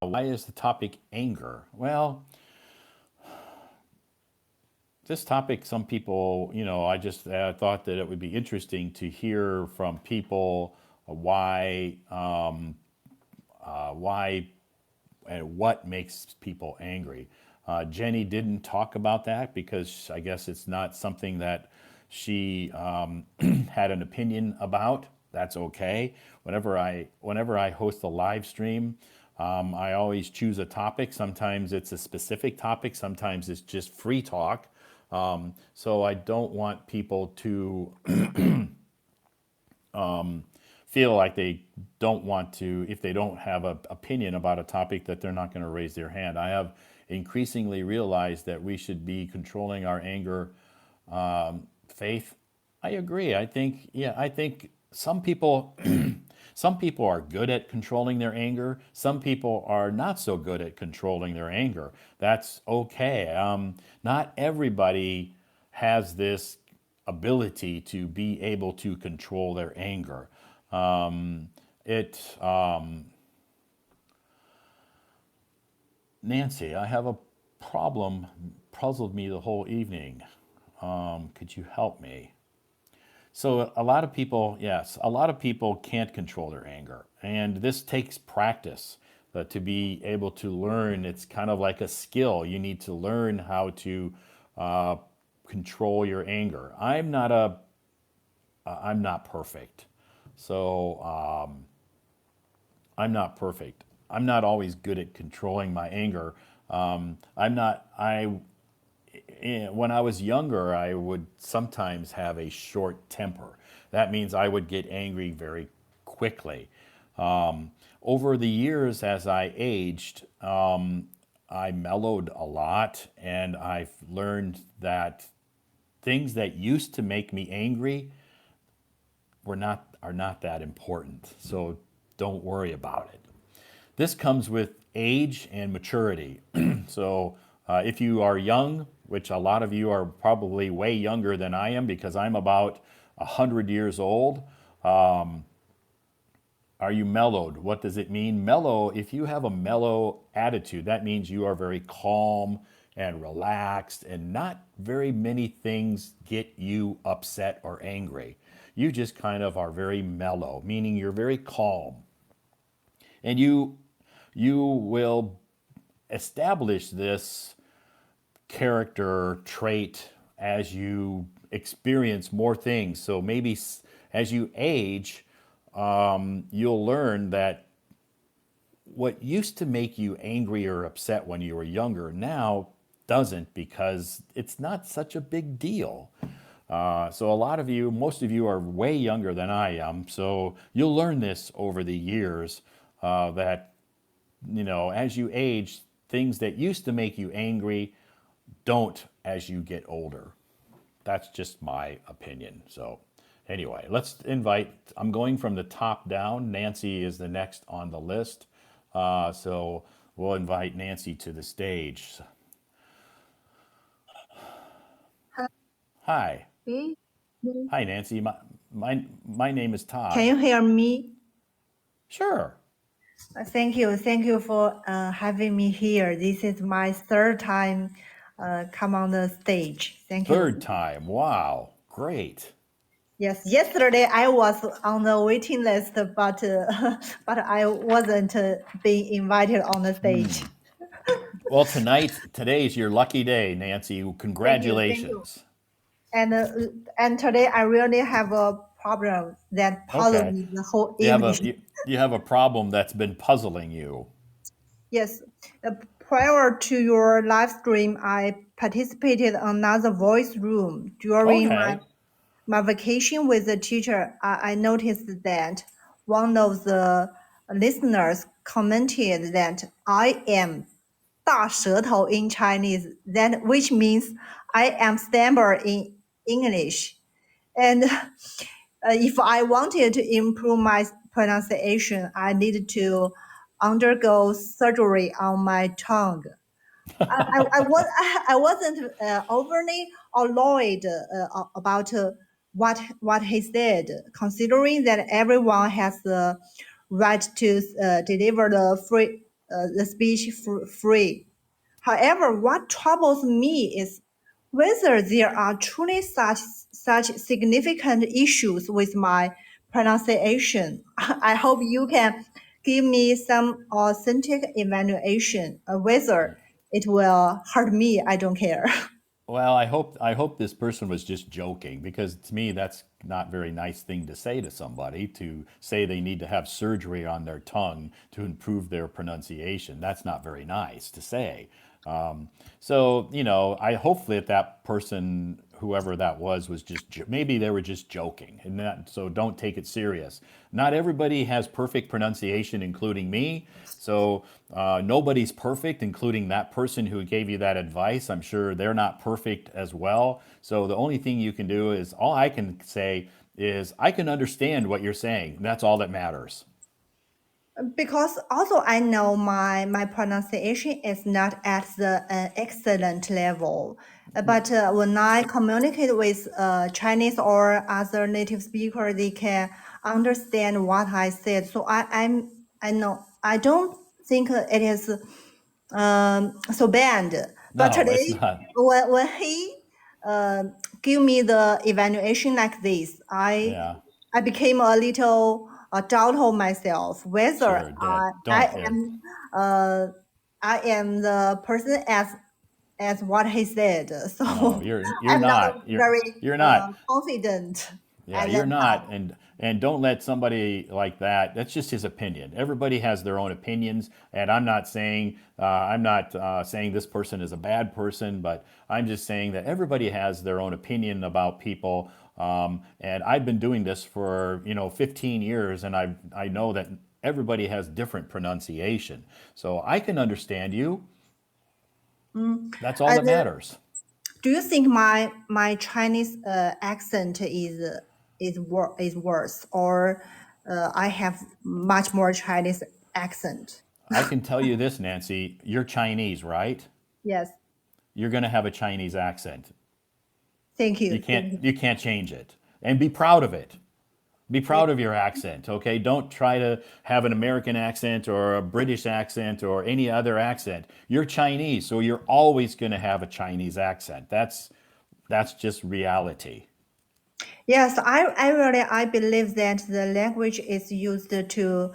Why is the topic anger? Well, this topic, some people, I just thought that it would be interesting to hear from people why and what makes people angry. Jenny didn't talk about that because I guess it's not something that she had an opinion about. That's okay. Whenever I host a live stream, I always choose a topic. Sometimes it's a specific topic. Sometimes it's just free talk. So I don't want people to feel like they don't want to, if they don't have an opinion about a topic, that they're not going to raise their hand. I have increasingly realized that we should be controlling our anger. Faith, I agree. I think some people, some people are good at controlling their anger. Some people are not so good at controlling their anger. That's okay. Not everybody has this ability to be able to control their anger. It Nancy, I have a problem puzzled me the whole evening. Could you help me? So a lot of people, yes, a lot of people can't control their anger, and this takes practice to be able to learn. It's kind of like a skill. You need to learn how to uh, control your anger. I'm not perfect, so I'm not perfect. I'm not always good at controlling my anger. I'm not. When I was younger, I would sometimes have a short temper. That means I would get angry very quickly. Over the years, as I aged, I mellowed a lot, and I've learned that things that used to make me angry are not that important. So don't worry about it. This comes with age and maturity. So if you are young, which a lot of you are probably way younger than I am because I'm about 100 years old, are you mellowed? What does it mean? Mellow, if you have a mellow attitude, that means you are very calm and relaxed, and not very many things get you upset or angry. You just kind of are very mellow, meaning you're very calm. And you will establish this character trait as you experience more things. So maybe as you age, you'll learn that what used to make you angry or upset when you were younger now doesn't, because it's not such a big deal. So a lot of you, most of you are way younger than I am. So you'll learn this over the years, that, as you age, things that used to make you angry don't as you get older. That's just my opinion. So anyway, I'm going from the top down. Nancy is the next on the list. So we'll invite Nancy to the stage. Hi. Okay. Hi, Nancy. My name is Can Todd. you hear me? Sure. Thank you. Thank you for having me here. This is my third time come on the stage. Thank you. Third time. Wow. Great. Yes, yesterday I was on the waiting list, but but I wasn't being invited on the stage. Well, today is your lucky day, Nancy. Thank you. Thank you. Congratulations. And today I really have a problem that puzzled Okay. me the whole You have a evening. you have a problem that's been puzzling you. Yes, prior to your live stream, I participated in another voice room during Okay. my vacation with the teacher. I noticed that one of the listeners commented that I am 大舌头 in Chinese, that which means I am stammer in English. And if I wanted to improve my pronunciation, I needed to undergo surgery on my tongue. I wasn't overly annoyed about what he said, considering that everyone has the right to deliver the the speech free. However, what troubles me is whether there are truly such significant issues with my pronunciation. I hope you can give me some authentic evaluation. Whether it will hurt me, I don't care. Well, I hope this person was just joking because to me that's not very nice thing to say to somebody to say they need to have surgery on their tongue to improve their pronunciation. That's not very nice to say. So I hopefully that person, whoever that was just maybe they were just joking, and so don't take it serious. Not everybody has perfect pronunciation, including me. So nobody's perfect, including that person who gave you that advice. I'm sure they're not perfect as well. So the only thing you can do is all I can say is I can understand what you're saying. That's all that matters. Because also I know my pronunciation is not at the excellent level. But when I communicate with Chinese or other native speaker, they can understand what I said. So I know I don't think it is so bad. But No, it's today, not. when he uh, give me the evaluation like this, Yeah, I became a little doubt of myself whether sure. Dad, I don't. am uh, I am the person as what he said. So No, you're I'm not not. very You're not. confident Yeah, at that you're not, time. and don't let somebody like that. That's just his opinion. Everybody has their own opinions, and I'm not saying this person is a bad person, but I'm just saying that everybody has their own opinion about people. And I've been doing this for 15 years, and I know that everybody has different pronunciation. So I can understand you. Mm. That's all And that matters. do you think my Chinese accent is worse, or I have much more Chinese accent? I can tell you this, Nancy. You're Chinese, right? Yes. You're going to have a Chinese accent. Thank You you. can't Thank you. you can't change it. And be proud of it. Be Yeah. proud of your accent, okay? Don't try to have an American accent or a British accent or any other accent. You're Chinese, so you're always going to have a Chinese accent. That's just reality. Yes, I believe that the language is used to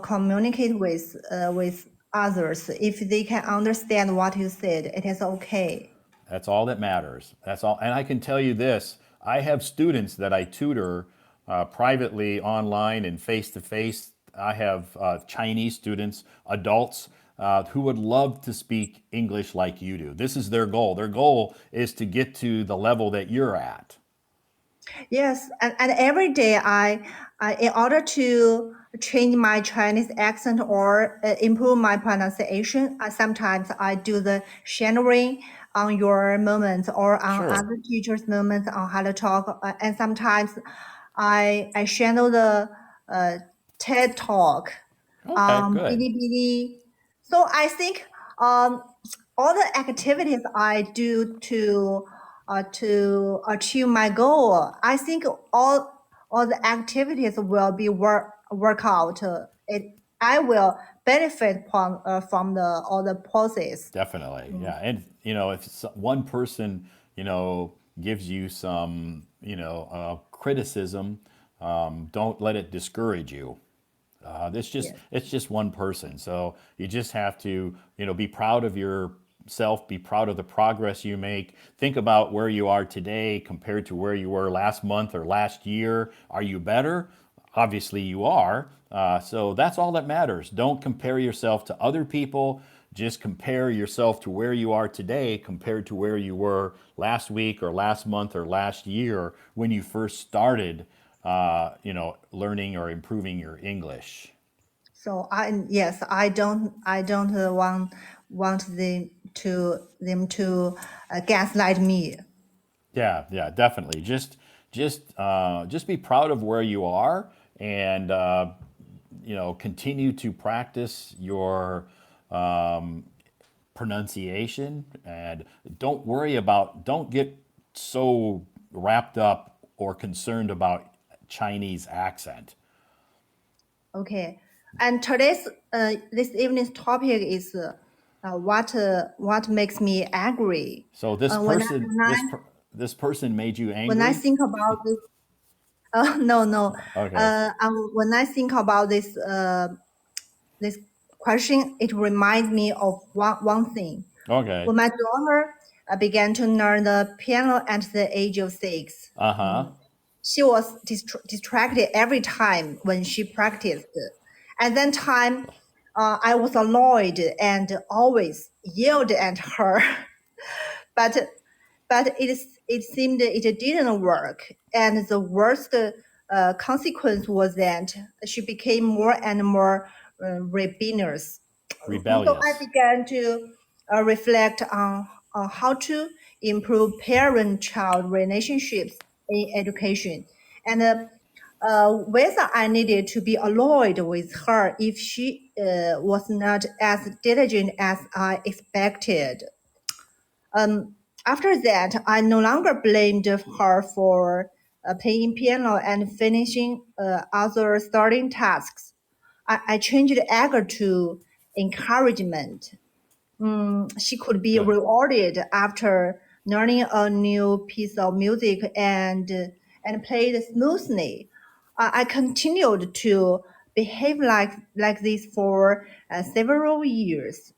communicate with others. If they can understand what you said, it is okay. That's all that matters. That's all. And I can tell you this: I have students that I tutor privately, online, and face to face. I have Chinese students, adults, who would love to speak English like you do. This is their goal. Their goal is to get to the level that you're at. Yes, and every day in order to change my Chinese accent or improve my pronunciation, sometimes I do the shadowing on your moments or on Sure. other teachers' moments on how to talk, and sometimes I channel the uh, TED Talk Okay, good. Bilibili. So I think um, all the activities I do to achieve my goal, I think all the activities will be work out. I will benefit from the all the process. Definitely, Mm. yeah. And if one person, gives you some, criticism, don't let it discourage you. Yes. It's just one person. So you just have to, be proud of yourself, be proud of the progress you make. Think about where you are today compared to where you were last month or last year. Are you better? Obviously, you are. So that's all that matters. Don't compare yourself to other people. Just compare yourself to where you are today compared to where you were last week or last month or last year when you first started, learning or improving your English. So I don't want them to gaslight me. Yeah, yeah, definitely. Just be proud of where you are, and continue to practice your pronunciation, and don't get so wrapped up or concerned about Chinese accent. Okay. And today's this evening's topic is what makes me angry. So this When I person, this person made you when I angry. think about this, no, no. Okay. When I think about this question, it reminds me of one thing. Okay. When my daughter began to learn the piano at the age of 6, Uh huh. she was distracted every time when she practiced. At that time, I was annoyed and always yelled at her. but it seemed it didn't work, and the worst consequence was that she became more and more rebellious. So I Rebellious. began to reflect on how to improve parent-child relationships in education, and whether I needed to be annoyed with her if she was not as diligent as I expected. After that, I no longer blamed her for playing piano and finishing other starting tasks. I changed anger to encouragement. She could be Good. rewarded after learning a new piece of music and played smoothly. I continued to behave like this for several years.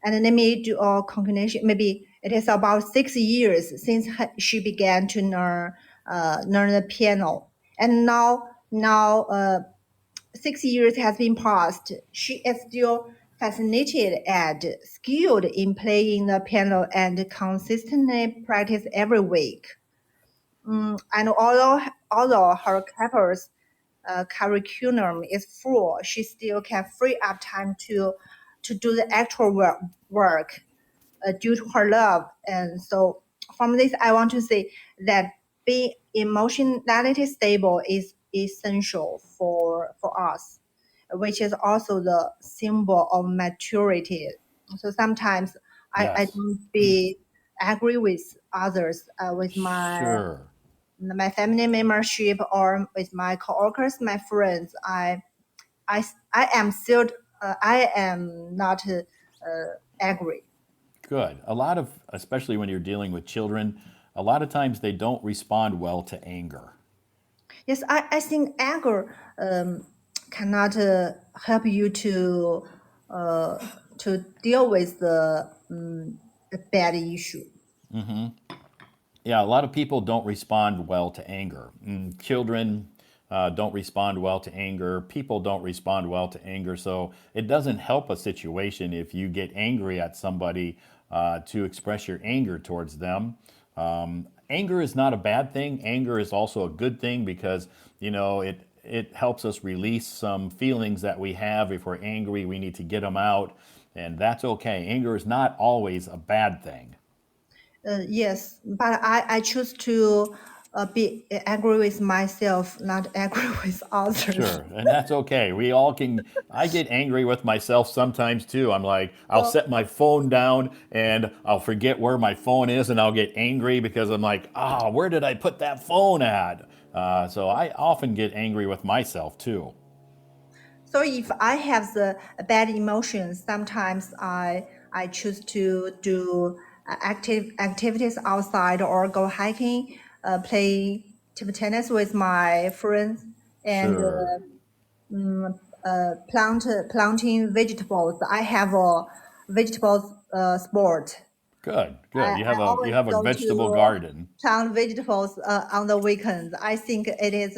And let me do a conclusion. Maybe it is about 6 years since she began to learn the piano, and now 6 years has been passed. She is still fascinated and skilled in playing the piano and consistently practice every week. And although her campus curriculum is full, she still can free up time to do the actual work due to her love. And so from this, I want to say that being emotionality stable is essential for us, which is also the symbol of maturity. So sometimes I Yes. don't be agree with others, with Sure. my family membership or with my coworkers, my friends. I, I am still, I am not angry. Good. A lot of, especially when you're dealing with children, a lot of times they don't respond well to anger. Yes, I think anger cannot help you uh, to deal with the bad issue. Yeah, a lot of people don't respond well to anger. Children don't respond well to anger. People don't respond well to anger. So it doesn't help a situation if you get angry at somebody to express your anger towards them. Anger is not a bad thing. Anger is also a good thing because it helps us release some feelings that we have. If we're angry, we need to get them out, and that's okay. Anger is not always a bad thing. Yes, but I choose to be angry with myself, not angry with others. Sure, and that's okay. We all can. I get angry with myself sometimes too. I'm like, I'll So, set my phone down and I'll forget where my phone is, and I'll get angry because I'm like, where did I put that phone at? So I often get angry with myself too. so if I have the bad emotions, sometimes I choose to do activities outside or go hiking, play table tennis with my friends, and Sure. planting vegetables. I have a vegetables sport. Good, I, good. You I have a you always have a go vegetable to garden. plant vegetables on the weekends. I think it is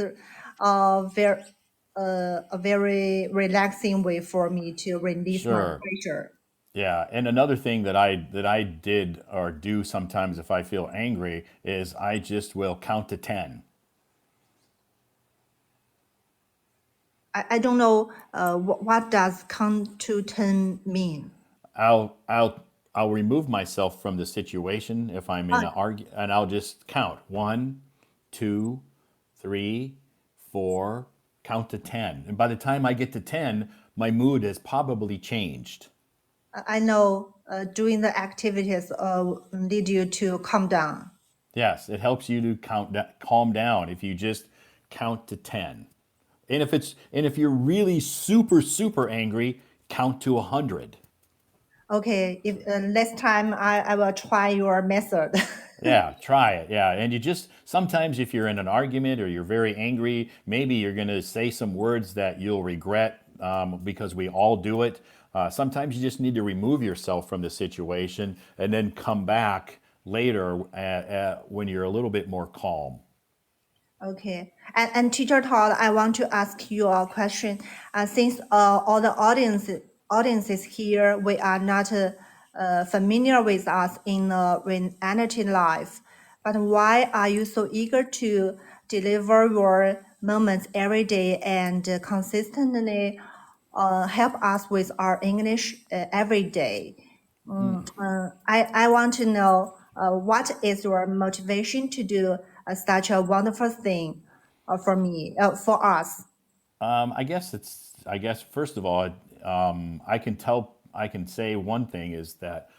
very a very relaxing way for me to release my Sure. pressure. Yeah, and another thing that I did or do sometimes if I feel angry is I just will count to 10. I don't know what does count to 10 mean. I'll remove myself from the situation if I'm in Uh, an argument, and I'll just count one, two, three, four, count to 10. And by the time I get to 10, my mood has probably changed. I know doing the activities lead you to calm down. Yes, it helps you to calm down if you just count to 10. And if you're really super angry, count to 100. Okay, if next time I will try your method. Yeah, try it. Yeah. And you just sometimes if you're in an argument or you're very angry, maybe you're going to say some words that you'll regret because we all do it. Sometimes you just need to remove yourself from the situation and then come back later when you're a little bit more calm. Okay. And Teacher Todd, I want to ask you a question. Since all the audiences here, we are not familiar with us in the reality life, but why are you so eager to deliver your moments every day and consistently help us with our English every day? I want to know what is your motivation to do such a wonderful thing for me, for us. I guess first of all, I can say one thing is that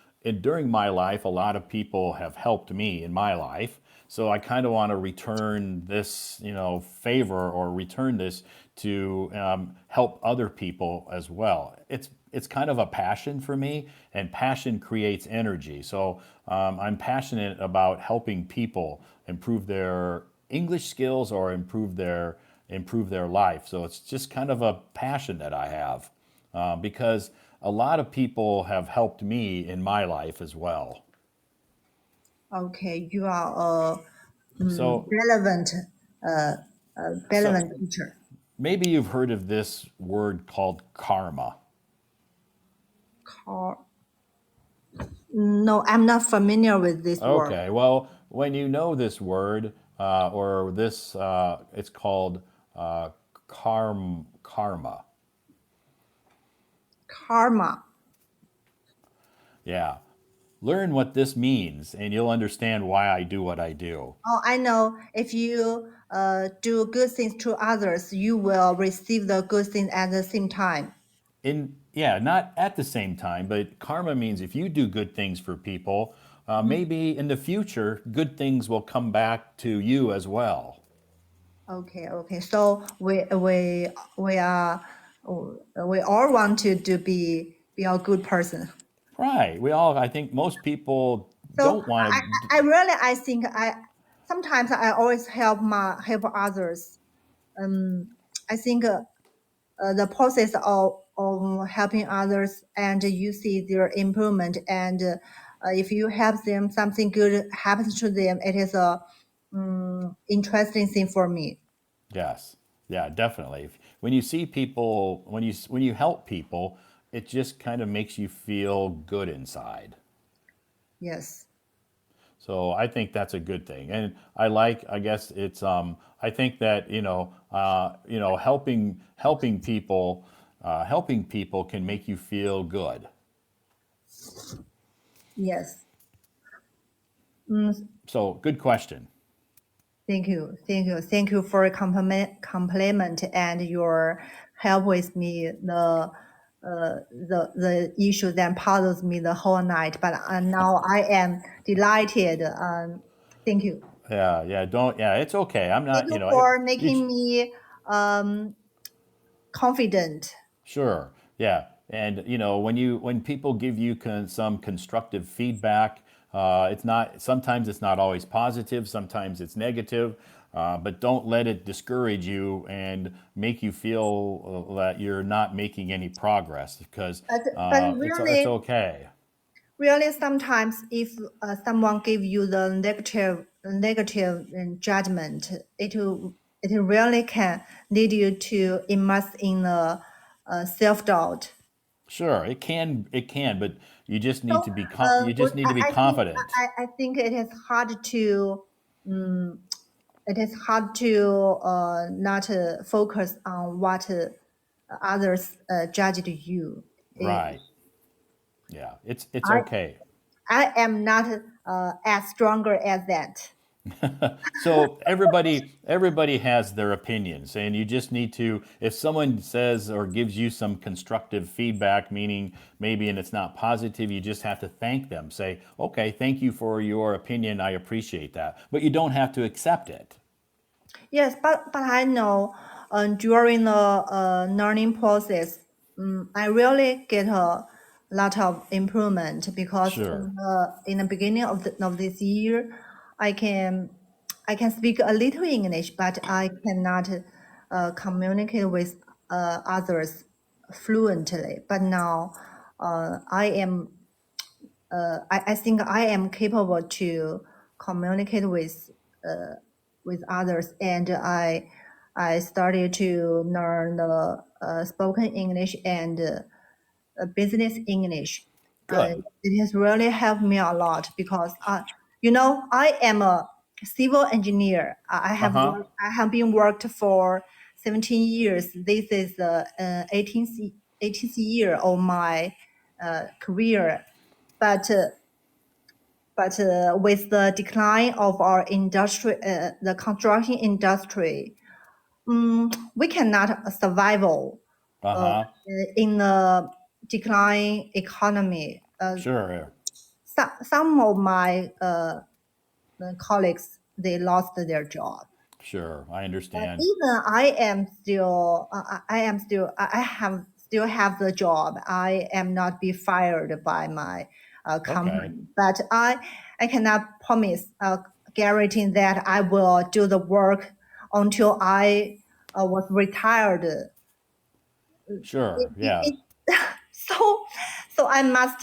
during my life, a lot of people have helped me in my life. So I kind of want to return this, favor or return this to help other people as well. It's kind of a passion for me, and passion creates energy. So I'm passionate about helping people improve their English skills or improve their life. So it's just kind of a passion that I have because a lot of people have helped me in my life as well. Okay, you are a So relevant, uh, so relevant teacher. maybe you've heard of this word called karma. Call. No, I'm not familiar with this word. Okay, well, when you know this word or this, it's called karma. Karma. Yeah. Learn what this means, and you'll understand why I do what I do. Oh, I know. If you do good things to others, you will receive the good things at the same time. Not at the same time, but karma means if you do good things for people, maybe in the future, good things will come back to you as well. Okay, okay. So we are we all want to be a good person. Right. I think most people So don't want to, I really I think I sometimes I always help others. Um, I think the process of helping others and you see their improvement and if you help them, something good happens to them. It is a interesting thing for me. yes. Yeah, definitely. When you see people, when you help people, it just kind of makes you feel good inside. Yes. So I think that's a good thing, and I guess it's I think that helping people can make you feel good. Yes. So good question. Thank you, thank you, thank you for a compliment and your help with me the issue that bothers me the whole night. But now I am delighted. Thank you, Yeah, don't yeah, it's okay. I'm thank not, you for you making me um confident. sure. Yeah. And when people give you some constructive feedback, it's not sometimes it's not always positive, sometimes it's negative, but don't let it discourage you and make you feel that you're not making any progress because But it's okay. really, sometimes if someone give you the negative judgment, it really can lead you to immerse in the self doubt. Sure, it can, but So you just need to be confident. I think it is hard to um, not focus on what others judged you. It, Right. Yeah, it's I okay. I am not as stronger as that. So everybody has their opinions, and you just need to if someone says or gives you some constructive feedback, meaning maybe and it's not positive, you just have to thank them. Say, okay, thank you for your opinion. I appreciate that, but you don't have to accept it. Yes, but I know. during the learning process, I really get a lot of improvement because Sure. in the beginning of this year, I can I can speak a little English, but I cannot communicate with others fluently. But now I think I am capable to communicate with others, and I started to learn the spoken English and business English. Good. It has really helped me a lot because I am a civil engineer. Uh-huh. I have been worked for 17 years. This is the 18th year of my career, but with the decline of our industry, the construction industry, we cannot survival uh, Uh-huh. in a decline economy. Sure. Some of my colleagues they lost their job. Sure. I understand. Even I have still have the job. I am not be fired by my Okay. company, but I cannot promise guarantee that I will do the work until I was retired. Sure. Yeah. So so I must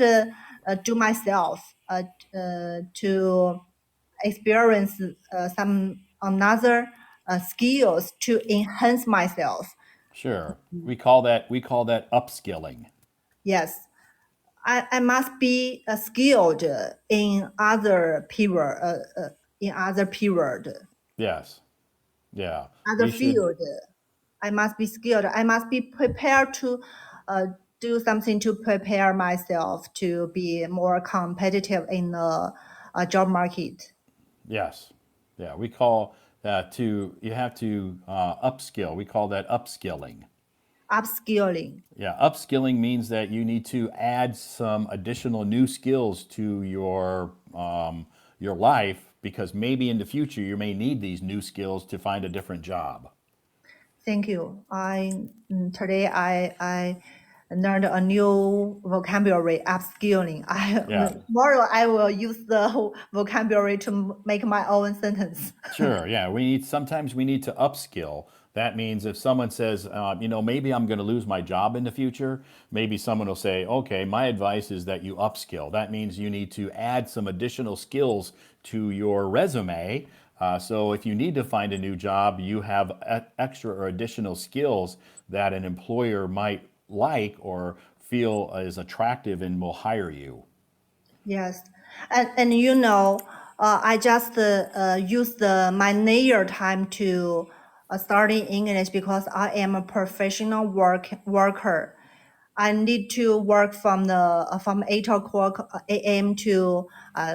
do myself to experience some another skills to enhance myself. Sure. We call that upskilling. Yes, I must be skilled in other period, Yes. Yeah. other We should field. I must be skilled. I must be prepared to do something to prepare myself to be more competitive in the job market. yes. Yeah. We call that to you have to upskill. We call that upskilling. Upskilling. Yeah, upskilling means that you need to add some additional new skills to your life because maybe in the future you may need these new skills to find a different job. Thank you. Today I learned a new vocabulary, upskilling. I Yeah, tomorrow I will use the vocabulary to make my own sentence. sure. Yeah, we need sometimes we need to upskill. That means if someone says, maybe I'm going to lose my job in the future, maybe someone will say, okay, my advice is that you upskill. That means you need to add some additional skills to your resume. So if you need to find a new job, you have extra or additional skills that an employer might like or feel is attractive and will hire you. Yes, and I just used my layer time to study English because I am a professional worker. I need to work from 8 o'clock a.m. to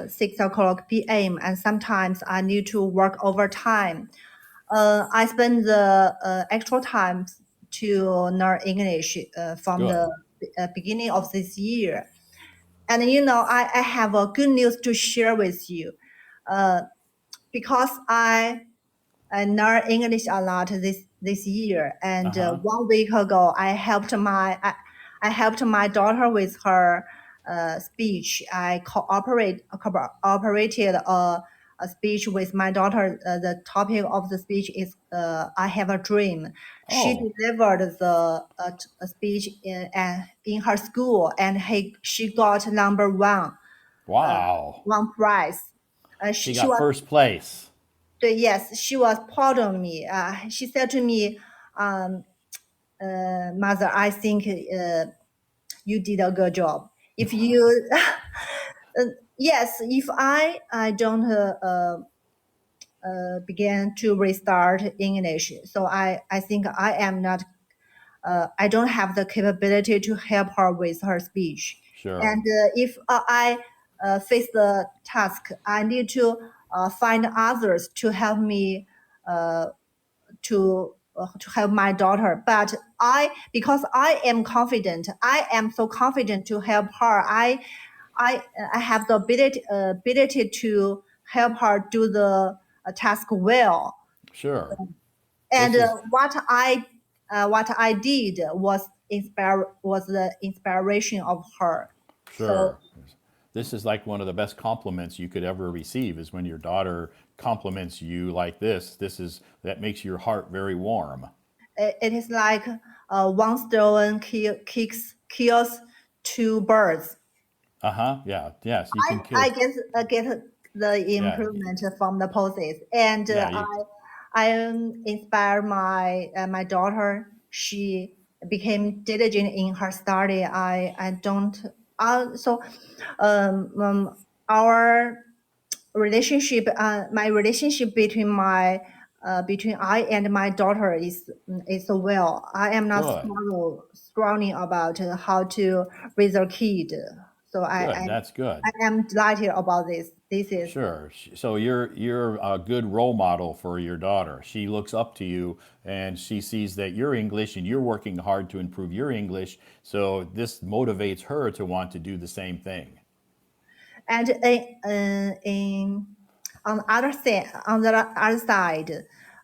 6 o'clock p.m. and sometimes I need to work overtime. I spend the extra time to learn English from the Good. beginning of this year. And I have a good news to share with you. Uh, because I learned English a lot this year, and Uh-huh. 1 week ago, I helped my daughter with her speech. I cooperated a speech with my daughter. The topic of the speech is "I have a dream." She Oh, delivered the speech in her school, and she got number uh, wow. one prize. She She got was 1st place. yes, she was proud of me. She said to me, um, "Mother, I think you did a good job. If you, yes, if I don't begin to restart English, so I think I am not I don't have the capability to help her with her speech. Sure. And if I face the task, I need to find others to help me to help my daughter. But because I am confident, I am so confident to help her. I I have the ability to help her do the task well. Sure. And This is what I did was the inspiration of her. So sure. This is like one of the best compliments you could ever receive is when your daughter compliments you like this. That makes your heart very warm. it is like one stone kills two birds. Uh-huh. Yeah. Yes, you can I kill. get the Yeah. improvement from the poses, and Yeah, you I inspire my daughter. She became diligent in her study. I don't so our relationship my relationship between I and my daughter is well. I am not good. struggling about how to raise a kid. So Good. That's good. I am delighted about this. This is Sure. So you're a good role model for your daughter. She looks up to you and she sees that you're English and you're working hard to improve your English. So this motivates her to want to do the same thing. and in on the other side,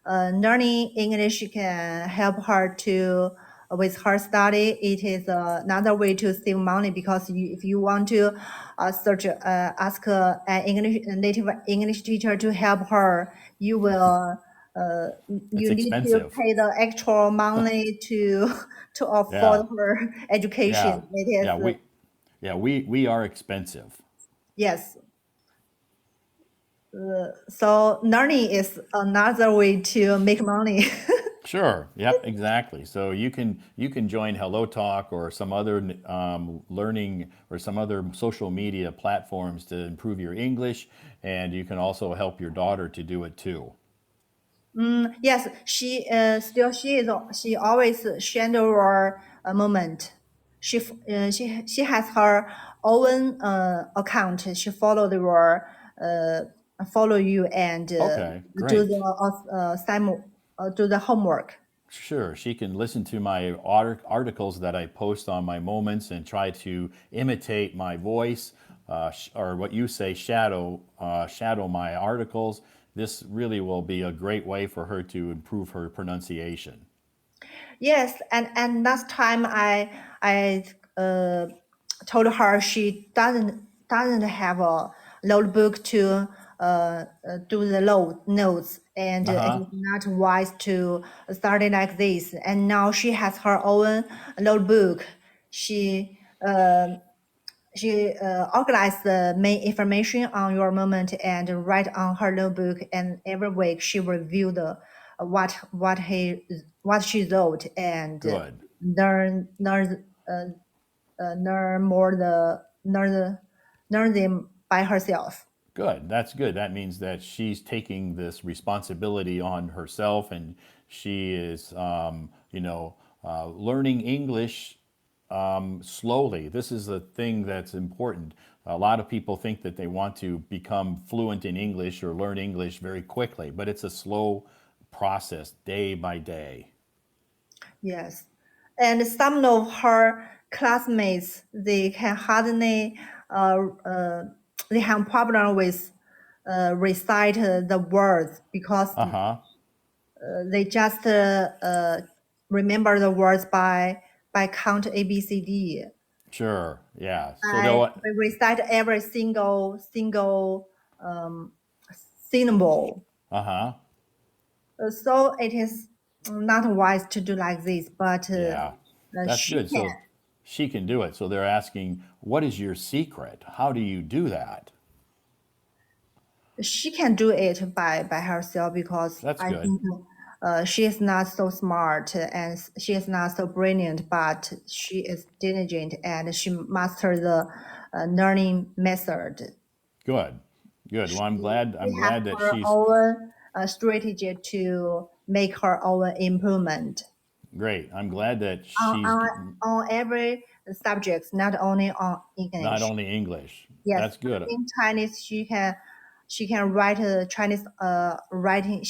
learning English can help her to with her study. It is another way to save money because if you want to ask an English a native English teacher to help her, you will. It's You need to expensive. pay the extra money to to afford Yeah. her Yeah. education. It is Yeah, we are expensive. yes. So learning is another way to make money. Sure. Yep. Exactly. So you can join Hello Talk or some other learning or some other social media platforms to improve your English, and you can also help your daughter to do it too. Yes, she always schedule a moment. She has her own account. She follow you and Okay. do Great. the do the homework. Sure. She can listen to my articles that I post on my moments and try to imitate my voice, or what you say, shadow my articles. This really will be a great way for her to improve her pronunciation. Yes, and last time I told her she doesn't have a notebook to do the load notes, and Uh it huh. is not wise to start it like this. And now she has her own notebook. She organized the main information on your moment and write on her notebook. And every week she review the what she wrote and Good. learn more learn them by herself. Good. That's good. That means that she's taking this responsibility on herself, and she is, learning English slowly. This is a thing that's important. A lot of people think that they want to become fluent in English or learn English very quickly, but it's a slow process, day by day. Yes, and some of her classmates they can hardly they have problem with recite the words because Uh huh. they just remember the words by count A B C D. Sure. Yeah. So I they'll. recite every single syllable. Uh huh. So it is not wise to do like this, but Yeah. That's she good. can. So she can do it. So they're asking, what is your secret? How do you do that? She can do it by herself because That's I good. think she is not so smart and she is not so brilliant, but she is diligent and she mastered the learning method. Good. Good. Well, She I'm has glad that her she's own strategy to make her own improvement great. I'm glad that on, she's on, on every subject, not only on not English. only English. Yes, That's good. in Chinese she can write Chinese writing.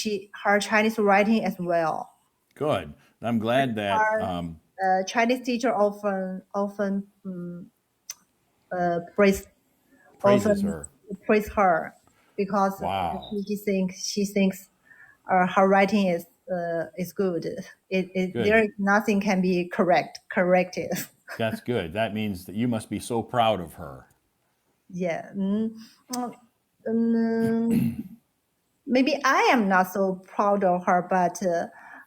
Her Chinese writing as well. Good. I'm glad that Her Chinese teacher praise praises often her. praise her because Wow. she thinks her writing is is good. There Good. is nothing can be corrected. That's good. That means that you must be so proud of her. Yeah. Uh, um, Maybe I am not so proud of her, but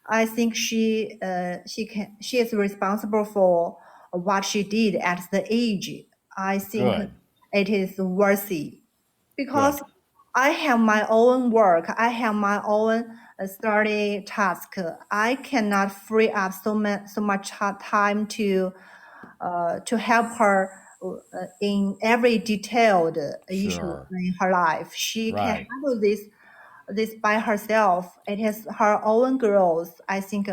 I think she is responsible for what she did at the age. I think Good. it is worthy because Good. I have my own work. I have my own study task. I cannot free up so much time to help her in every detailed issue Sure. in her life. She can Right. handle this by herself. It is her own growth. I think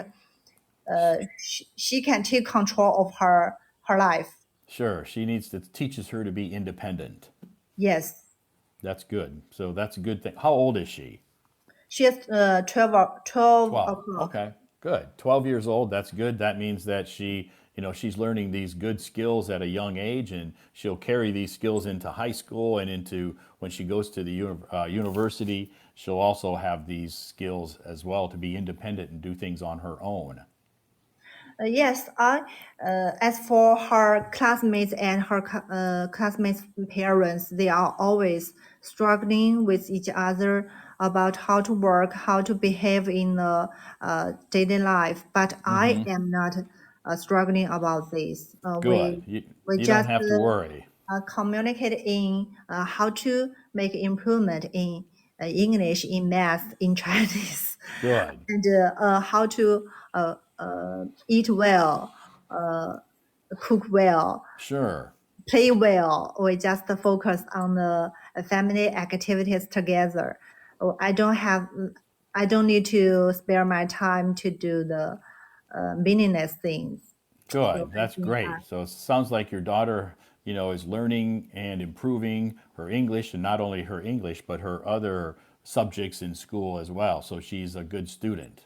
she can take control of her life. Sure. She needs to teaches her to be independent. Yes, That's good. So that's a good thing. How old is she? she is 12 12. o'clock. Okay. Good. 12 years old. That's good. That means that she's learning these good skills at a young age, and she'll carry these skills into high school and into when she goes to the university. She'll also have these skills as well to be independent and do things on her own. Yes, as for her classmates and her classmates' parents, they are always struggling with each other about how to work, how to behave in the daily life. But I Mm-hmm. am not struggling about this. Good. We You don't just have to worry. communicate in how to make improvement in English, in math, in Chinese, Good. and how to eat well, uh, cook well, Sure. play well. We just focus on the family activities together. Oh, I don't need to spare my time to do the meaningless things. So Good. I That's think great. So it sounds like your daughter, is learning and improving her English, and not only her English, but her other subjects in school as well. So she's a good student.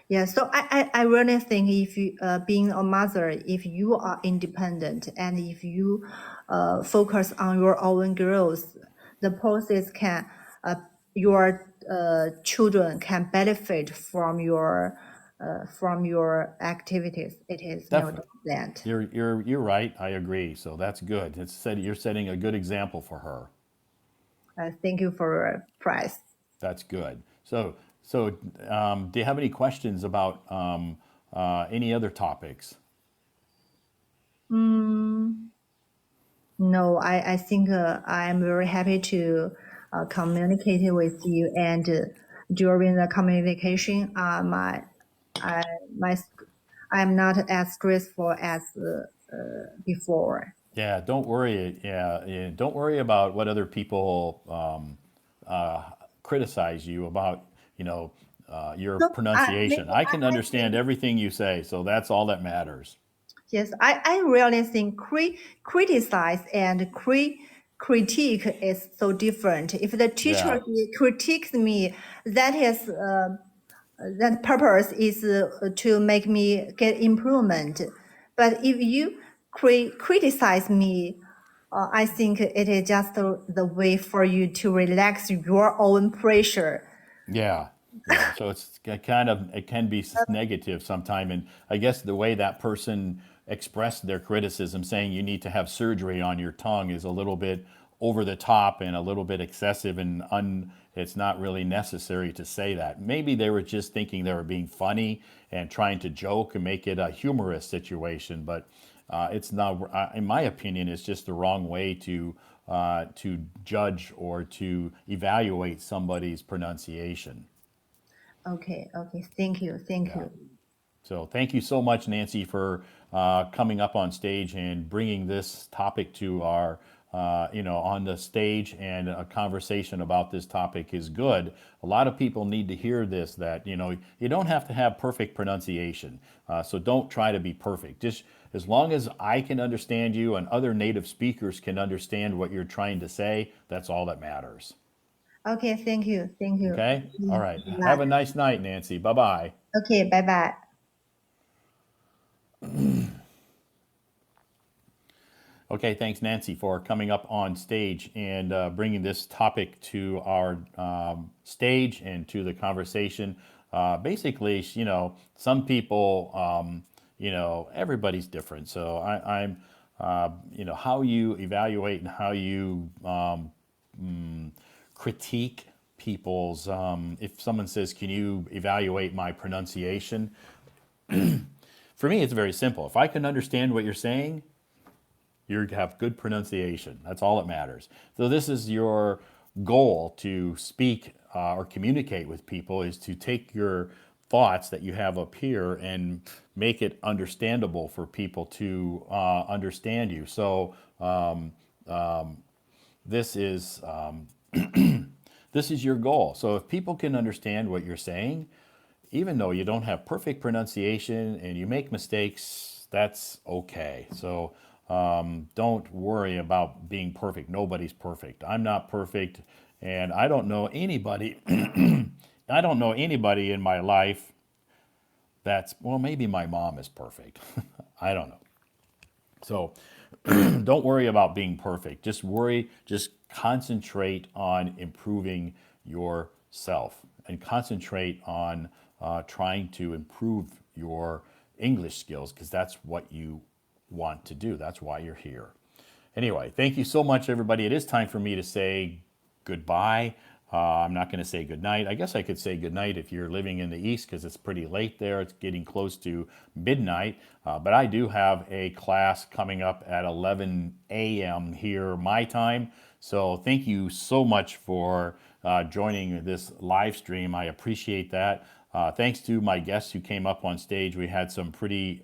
yeah, so I really think if you being a mother, if you are independent and if you focus on your own growth, the process can your children can benefit from your activities. It is no doubt Definitely. that. You're right. I agree. So that's good. It's said you're setting a good example for her. Thank you for your prize. That's good. So, do you have any questions about any other topics? Mm, no, I think I'm very happy to communicate with you and during the communication, I my I'm not as stressful as before. Yeah, don't worry. Yeah, don't worry about what other people criticize you about. Your So pronunciation. I can I understand think everything you say, so that's all that matters. yes, I really think criticize and critique is so different. If the teacher Yeah, critiques me, that is that purpose is to make me get improvement. But if you criticize me, I think it is just the way for you to relax your own pressure. yeah, yeah. So it can be negative sometime, and I guess the way that person expressed their criticism, saying you need to have surgery on your tongue, is a little bit over the top and a little bit excessive, and it's not really necessary to say that. Maybe they were just thinking they were being funny and trying to joke and make it a humorous situation, but it's not. In my opinion, it's just the wrong way to judge or to evaluate somebody's pronunciation. Okay, okay. Thank Yeah. you. So thank you so much, Nancy, for coming up on stage and bringing this topic to our, on the stage. And a conversation about this topic is good. A lot of people need to hear this. That you don't have to have perfect pronunciation. So don't try to be perfect. Just as long as I can understand you and other native speakers can understand what you're trying to say, that's all that matters. Okay, thank you, thank you. Okay. All right. Good Have luck. a nice night, Nancy. Bye bye. Okay, bye bye. Okay, thanks, Nancy, for coming up on stage and bringing this topic to our stage and to the conversation. basically, some people, everybody's different. So how you evaluate and how you critique people's, if someone says, can you evaluate my pronunciation? For me, it's very simple. If I can understand what you're saying, you have good pronunciation. That's all that matters. So this is your goal to speak or communicate with people, is to take your thoughts that you have up here and make it understandable for people to understand you. So this is this is your goal. So if people can understand what you're saying, even though you don't have perfect pronunciation and you make mistakes, that's okay. So don't worry about being perfect. Nobody's perfect. I'm not perfect, and I don't know anybody. I don't know anybody in my life that's, well, maybe my mom is perfect. I don't know. So don't worry about being perfect. Just concentrate on improving yourself and concentrate on trying to improve your English skills, because that's what you want to do. That's why you're here. Anyway, thank you so much, everybody. It is time for me to say goodbye. I'm not going to say goodnight. I guess I could say goodnight if you're living in the East, because it's pretty late there. It's getting close to midnight. But I do have a class coming up at 11 a.m. here, my time. So thank you so much for joining this live stream. I appreciate that. Thanks to my guests who came up on stage. We had some pretty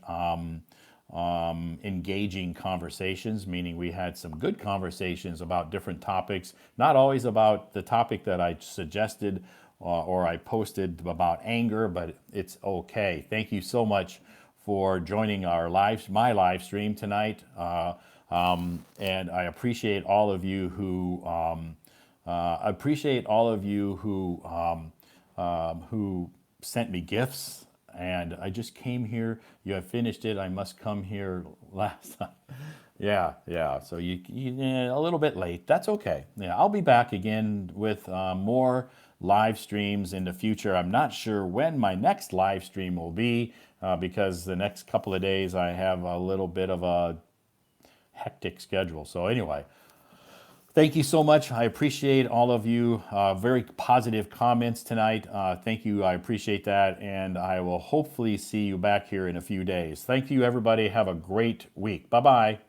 engaging conversations, meaning we had some good conversations about different topics, not always about the topic that I suggested or I posted about anger, but it's okay. Thank you so much for joining my live stream tonight, and I appreciate all of you who sent me gifts. And I just came here. You have finished it. I must come here last time. Yeah. So yeah, a little bit late. That's okay. Yeah, I'll be back again with more live streams in the future. I'm not sure when my next live stream will be because the next couple of days I have a little bit of a hectic schedule. So anyway, thank you so much. I appreciate all of you. Very positive comments tonight. Thank you. I appreciate that. And I will hopefully see you back here in a few days. Thank you, everybody. Have a great week. Bye-bye.